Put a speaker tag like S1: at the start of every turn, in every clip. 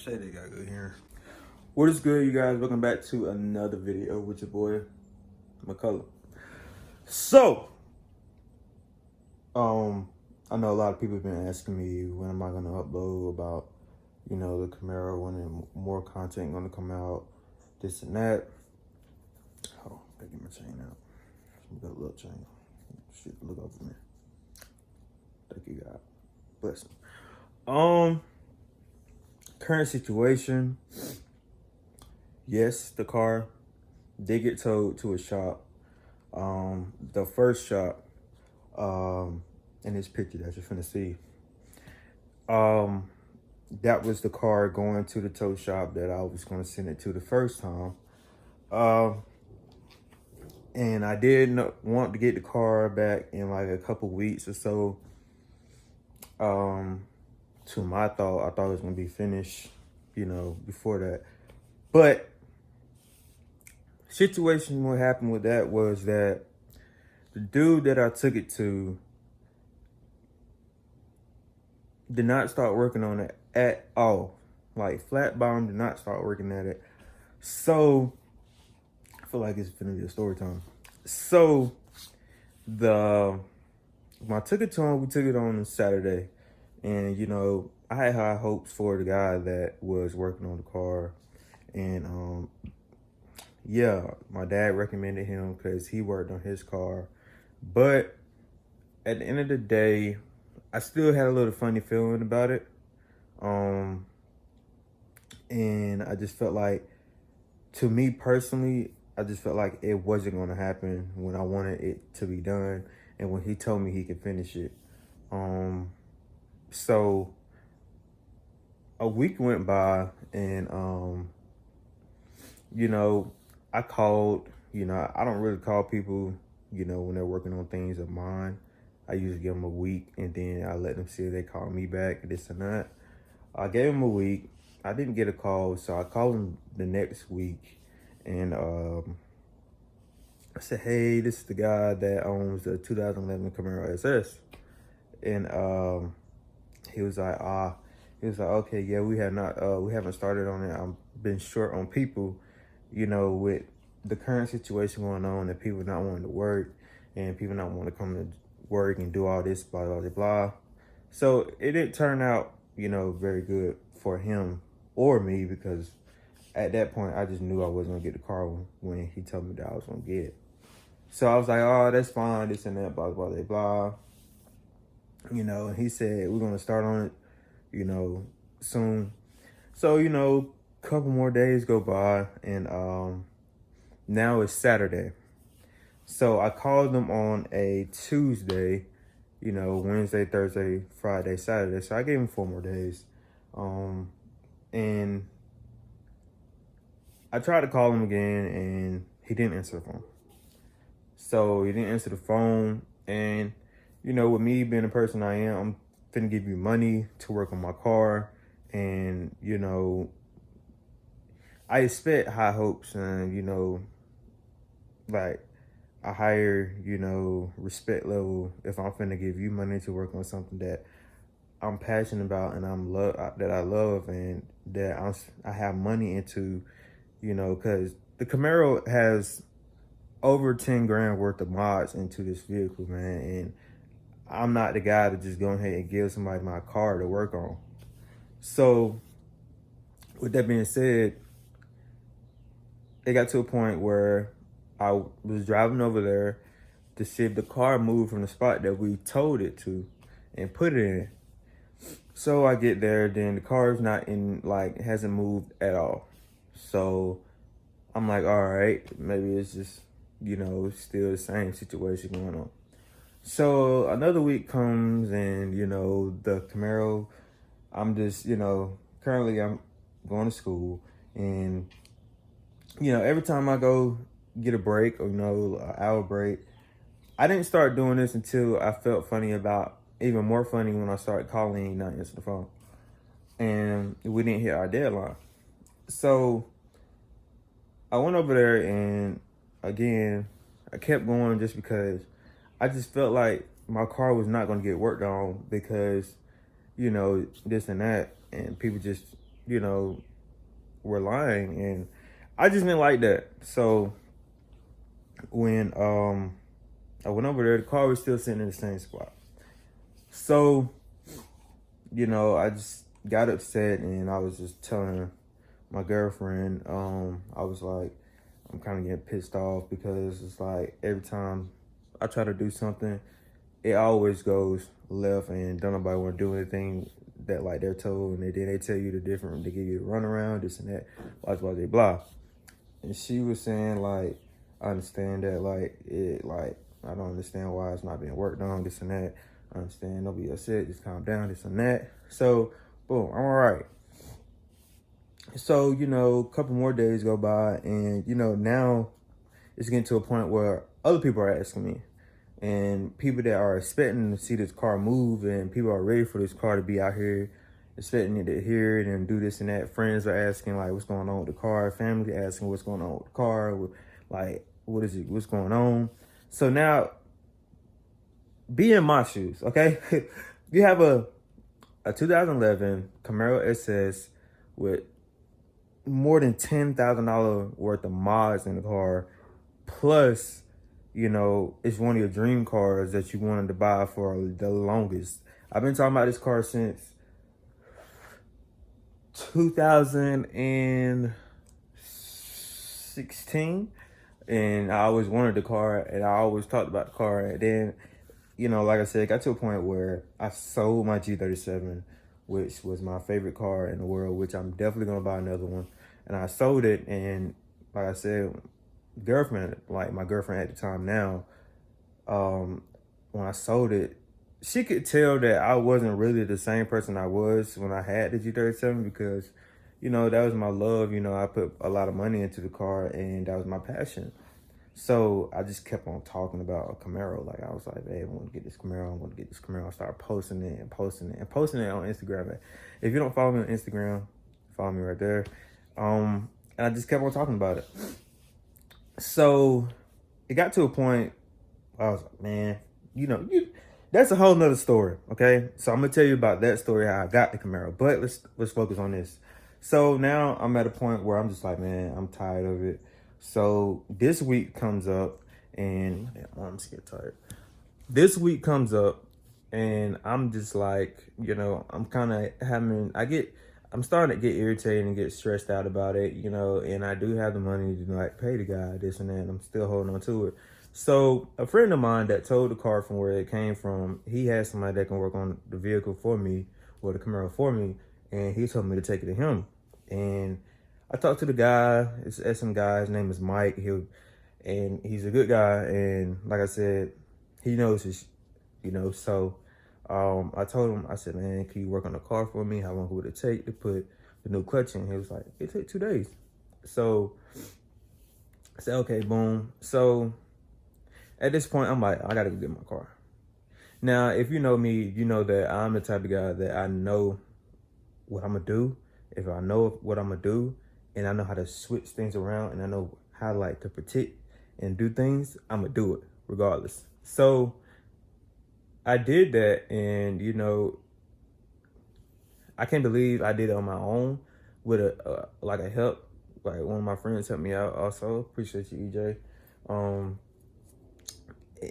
S1: Say they got good hearing. What is good, you guys? Welcome back to another video with your boy McCullough. So, I know a lot of people have been asking me when am I gonna upload about, the Camaro, when more content gonna come out, this and that. Oh, I gotta get my chain out. Some good little chain. Shit, look over me. Thank you, God. Bless me. Current situation. Yes, the car did get towed to a shop. The first shop, in this picture that you're finna see, that was the car going to the tow shop that I was gonna send it to the first time. And I did want to get the car back in like a couple weeks or so. To my thought, I thought it was gonna be finished, before that. But situation, what happened with that was that the dude that I took it to did not start working on it at all. Like, flat bottom, did not start working at it. So I feel like it's gonna be a story time. So when I took it to him, we took it on Saturday. And, I had high hopes for the guy that was working on the car. And, yeah, my dad recommended him because he worked on his car. But at the end of the day, I still had a little funny feeling about it. And I just felt like, to me personally, I just felt like it wasn't going to happen when I wanted it to be done and when he told me he could finish it. So a week went by and, I called, I don't really call people, when they're working on things of mine. I usually give them a week and then I let them see if they call me back, this and that. I gave him a week. I didn't get a call, so I called him the next week. And I said, hey, this is the guy that owns the 2011 Camaro SS. And he was like, okay, yeah, we haven't started on it. I've been short on people, with the current situation going on, and people not wanting to work and people not wanting to come to work and do all this, blah, blah, blah, blah. So it didn't turn out, very good for him or me, because at that point, I just knew I wasn't gonna get the car when he told me that I was gonna get it. So I was like, oh, that's fine, this and that, blah, blah, blah, blah. And he said, we're gonna start on it, soon. So, a couple more days go by, and now it's Saturday. So I called them on a Tuesday, Wednesday, Thursday, Friday, Saturday. So I gave him 4 more days. And I tried to call him again and he didn't answer the phone. So he didn't answer the phone. And, with me being the person I am, I'm finna give you money to work on my car. And, I expect high hopes and, like a higher, respect level if I'm finna give you money to work on something that I'm passionate about and that I love and that I have money into, because the Camaro has over 10 grand worth of mods into this vehicle, man. And I'm not the guy to just go ahead and give somebody my car to work on. So with that being said, it got to a point where I was driving over there to see if the car moved from the spot that we towed it to and put it in. So I get there, then the car's not in, hasn't moved at all. So I'm like, all right, maybe it's just, still the same situation going on. So another week comes and, the Camaro, I'm just, currently I'm going to school and, every time I go get a break or, an hour break, I didn't start doing this until I felt even more funny when I started calling and not answering the phone. And we didn't hit our deadline. So I went over there and again, I kept going just because I just felt like my car was not going to get worked on because, this and that. And people just you know, were lying, and I just didn't like that. So when I went over there, the car was still sitting in the same spot. So, you know, I just got upset, and I was just telling my girlfriend, I was like, I'm kind of getting pissed off because it's like every time I try to do something, it always goes left, and don't nobody want to do anything that like they're told, and then they tell you the different, they give you the runaround, this and that, blah blah blah. And she was saying like, I understand that, like I don't understand why it's not being worked on, this and that. I understand, don't be upset, just calm down, this and that. So boom, I'm all right. So, you know, a couple more days go by, and, you know, now it's getting to a point where other people are asking me, and people that are expecting to see this car move, and people are ready for this car to be out here, expecting it to hear it and do this and that. Friends are asking, like, what's going on with the car? Family asking what's going on with the car. Like, what is it? What's going on? So now, be in my shoes, okay? You have a 2011 Camaro SS with more than $10,000 worth of mods in the car, plus, you know, it's one of your dream cars that you wanted to buy for the longest. I've been talking about this car since 2016, and I always wanted the car, and I always talked about the car. And then, you know, like I said, it got to a point where I sold my G37, which was my favorite car in the world, which I'm definitely gonna buy another one. And I sold it, and like I said, my girlfriend at the time now, when I sold it, she could tell that I wasn't really the same person I was when I had the G37, because, you know, that was my love. You know, I put a lot of money into the car, and that was my passion. So I just kept on talking about a Camaro. Like, I was like, hey, I want to get this Camaro. I want to get this Camaro. I started posting it and posting it and posting it on Instagram. If you don't follow me on Instagram, follow me right there. And I just kept on talking about it. So it got to a point where I was like, man, that's a whole nother story. Okay. So I'm gonna tell you about that story, how I got the Camaro. But let's focus on this. So now I'm at a point where I'm just like, man, I'm tired of it. So this week comes up, and I'm just getting tired. This week comes up, and I'm just like, I'm kind of I'm starting to get irritated and get stressed out about it, and I do have the money to like pay the guy this and that, and I'm still holding on to it. So a friend of mine that towed the car from where it came from, he has somebody that can work on the vehicle for me, or the Camaro for me, and he told me to take it to him. And I talked to the guy. It's some guy. His name is Mike. And he's a good guy. And like I said, he knows his, So I told him, I said, man, can you work on the car for me? How long would it take to put the new clutch in? He was like, it take 2 days. So I said, okay, boom. So at this point, I'm like, I gotta go get my car. Now, if you know me, you know that I'm the type of guy that I know what I'm gonna do. If I know what I'm gonna do, and I know how to switch things around, and I know how to protect and do things, I'm gonna do it regardless. So I did that, and I can't believe I did it on my own with a help. Like, one of my friends helped me out also. Appreciate you, EJ.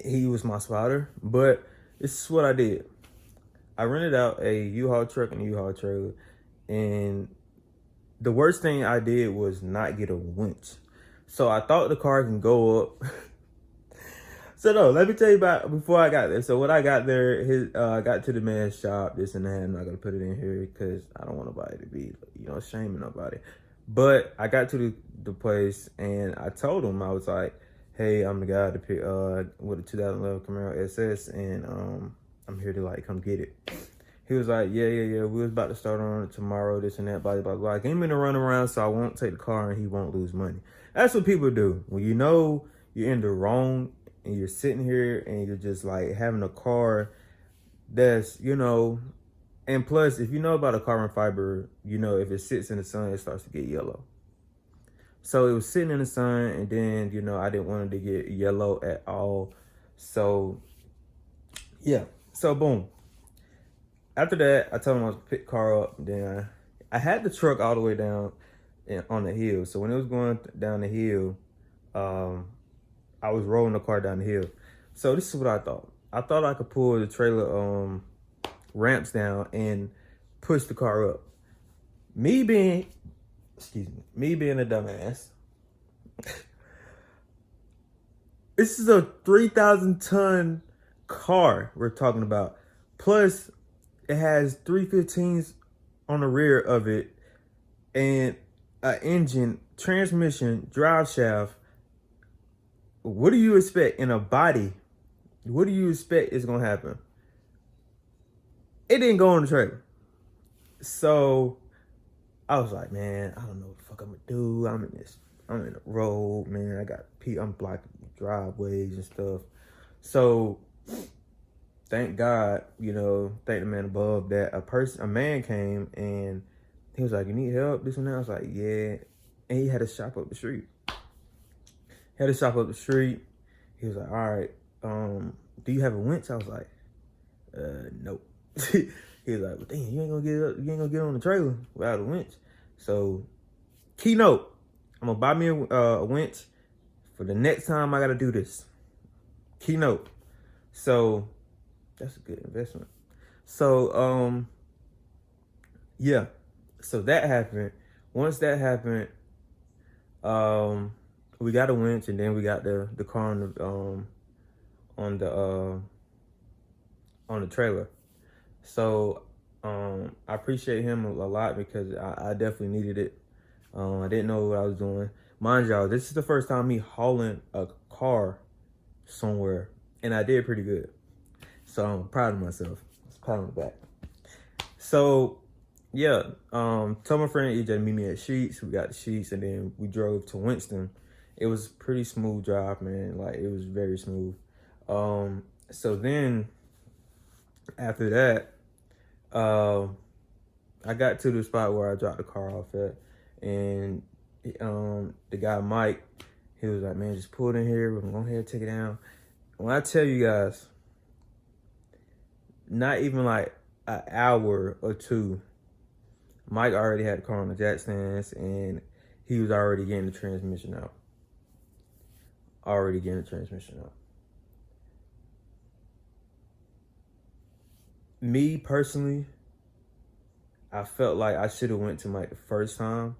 S1: He was my spotter, but this is what I did. I rented out a U-Haul truck and a U-Haul trailer, and the worst thing I did was not get a winch. So I thought the car can go up. So no, let me tell you about before I got there. So when I got there, I got to the man's shop, this and that. I'm not gonna put it in here because I don't want nobody to be, shaming nobody. But I got to the place, and I told him, I was like, hey, I'm the guy to pick with a 2011 Camaro SS, and I'm here to come get it. He was like, yeah. We was about to start on it tomorrow, this and that, blah, blah, blah. I gave him in a run around, so I won't take the car and he won't lose money. That's what people do. When you know you're in the wrong and you're sitting here and you're just having a car that's, and plus, if you know about a carbon fiber, if it sits in the sun, it starts to get yellow. So it was sitting in the sun, and then, I didn't want it to get yellow at all. So, yeah. So, boom. After that, I told him I was pick the car up. Then I had the truck all the way down on the hill. So when it was going down the hill, I was rolling the car down the hill. So this is what I thought. I thought I could pull the trailer ramps down and push the car up. Me being a dumbass. This is a 3,000 ton car we're talking about. Plus, it has 315s on the rear of it and an engine, transmission, drive shaft. What do you expect in a body? What do you expect is gonna happen? It didn't go on the trailer. So I was like, man, I don't know what the fuck I'm gonna do. I'm in the road, man. I'm blocking driveways and stuff. So thank God, thank the man above that a man came and he was like, you need help, this and that. I was like, yeah. And he had a shop up the street. He was like, all right, do you have a winch? I was like, nope. He was like, well, damn, you ain't gonna get on the trailer without a winch. So, keynote, I'm gonna buy me a winch for the next time I gotta do this. Keynote. So, that's a good investment. So, yeah. So that happened. Once that happened, we got a winch, and then we got the car on the trailer. So I appreciate him a lot because I definitely needed it. I didn't know what I was doing. Mind y'all, this is the first time me hauling a car somewhere, and I did pretty good. So I'm proud of myself. It's pat on the back. So yeah, told my friend EJ to meet me at Sheets. We got the Sheets, and then we drove to Winston. It was a pretty smooth drive, man. Like, it was very smooth. So then after that, I got to the spot where I dropped the car off at, and the guy Mike, he was like, man, just pull it in here. We're gonna go ahead and take it down. When I tell you guys, not even like an hour or two, Mike already had the car on the jack stands, and he was already getting the transmission out. Me personally, I felt like I should have went to Mike the first time,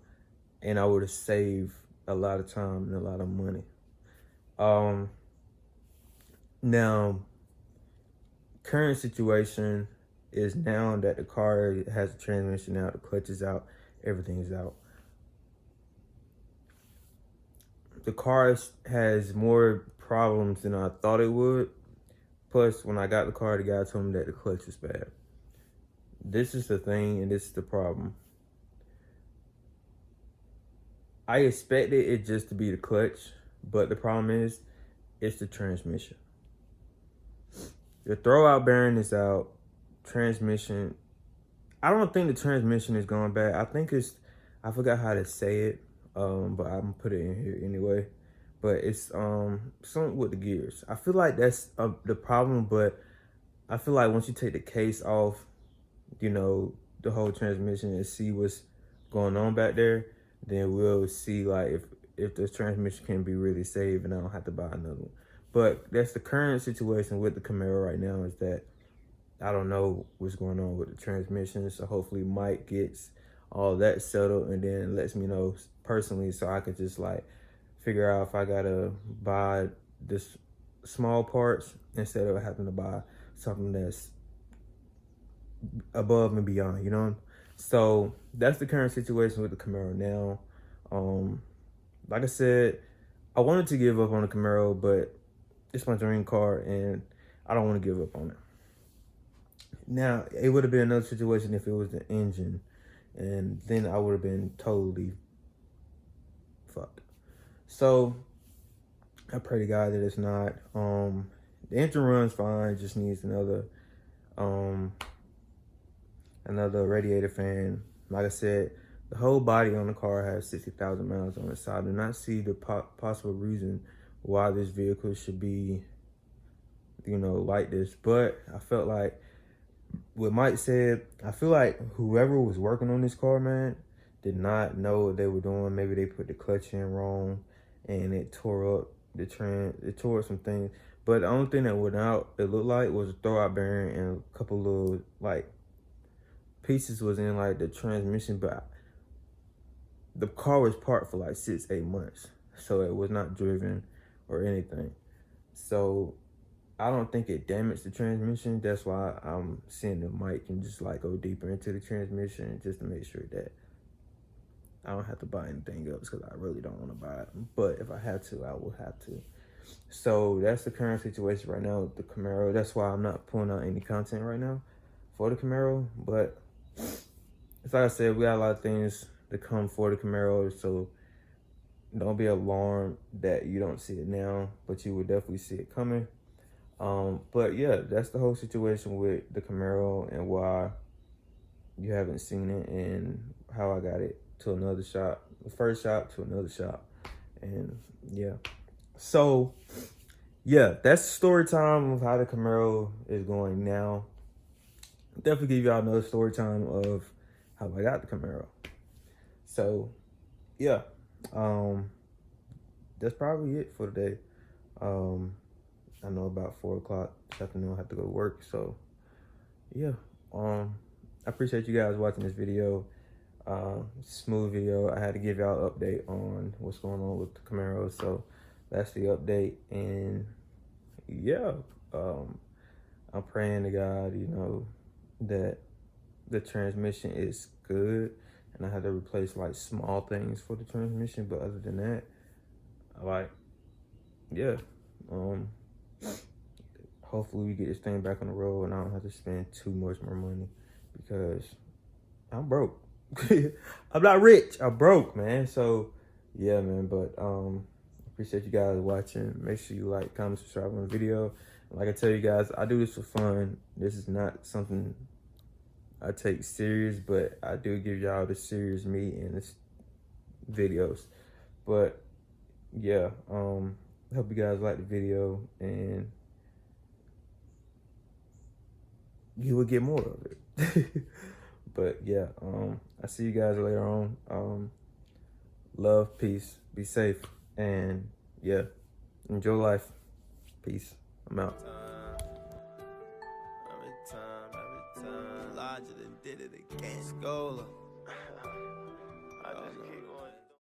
S1: and I would have saved a lot of time and a lot of money. Now, current situation is now that the car has the transmission out, the clutch is out, everything is out. The car has more problems than I thought it would. Plus, when I got the car, the guy told me that the clutch was bad. This is the thing, and this is the problem. I expected it just to be the clutch, but the problem is, it's the transmission. The throwout bearing is out. Transmission, I don't think the transmission is going bad. I think I forgot how to say it, but I'm gonna put it in here anyway. But it's something with the gears. I feel like that's the problem, but I feel like once you take the case off, the whole transmission, and see what's going on back there, then we'll see like if the transmission can be really saved and I don't have to buy another one. But that's the current situation with the Camaro right now, is that I don't know what's going on with the transmission. So hopefully Mike gets all that settled and then lets me know personally, so I could just like figure out if I gotta buy this small parts instead of having to buy something that's above and beyond, So that's the current situation with the Camaro now. Like I said, I wanted to give up on the Camaro, but it's my dream car and I don't want to give up on it. Now, it would have been another situation if it was the engine, and then I would have been totally fucked. So I pray to God that it's not. The engine runs fine, it just needs another radiator fan. Like I said, the whole body on the car has 60,000 miles on it, so I do not see the possible reason why this vehicle should be, like this. But I felt like what Mike said, I feel like whoever was working on this car, man, did not know what they were doing. Maybe they put the clutch in wrong and it tore up the it tore up some things. But the only thing that went out, it looked like, was a throwout bearing and a couple little like pieces was in like the transmission. But the car was parked for like 6-8 months, so it was not driven or anything. So I don't think it damaged the transmission. That's why I'm seeing the mic and just like go deeper into the transmission just to make sure that I don't have to buy anything else, because I really don't want to buy it. But if I had to, I would have to. So that's the current situation right now with the Camaro. That's why I'm not pulling out any content right now for the Camaro. But it's like I said, we got a lot of things to come for the Camaro. So don't be alarmed that you don't see it now, but you will definitely see it coming. But yeah, that's the whole situation with the Camaro and why you haven't seen it and how I got it to another shop, the first shop to another shop. And yeah, so yeah, that's story time of how the Camaro is going now. Definitely give y'all another story time of how I got the Camaro. So yeah, that's probably it for today. I know about 4 o'clock this afternoon I have to go to work. So yeah, I appreciate you guys watching this video. Smooth video. I had to give y'all an update on what's going on with the Camaro. So that's the update. And yeah, I'm praying to God, you know, that the transmission is good, and I had to replace like small things for the transmission. But other than that, yeah, hopefully we get this thing back on the road and I don't have to spend too much more money, because I'm broke. I'm not rich, I'm broke, man. So yeah, man. But appreciate you guys watching. Make sure you like, comment, subscribe on the video. Like I tell you guys, I do this for fun. This is not something I take serious, but I do give y'all the serious me in this videos. But yeah, hope you guys like the video and you will get more of it. But yeah, I see you guys later on. Love, peace, be safe, and yeah, enjoy life. Peace. I'm out. Every time, larger than did it again. Scola. I just keep going.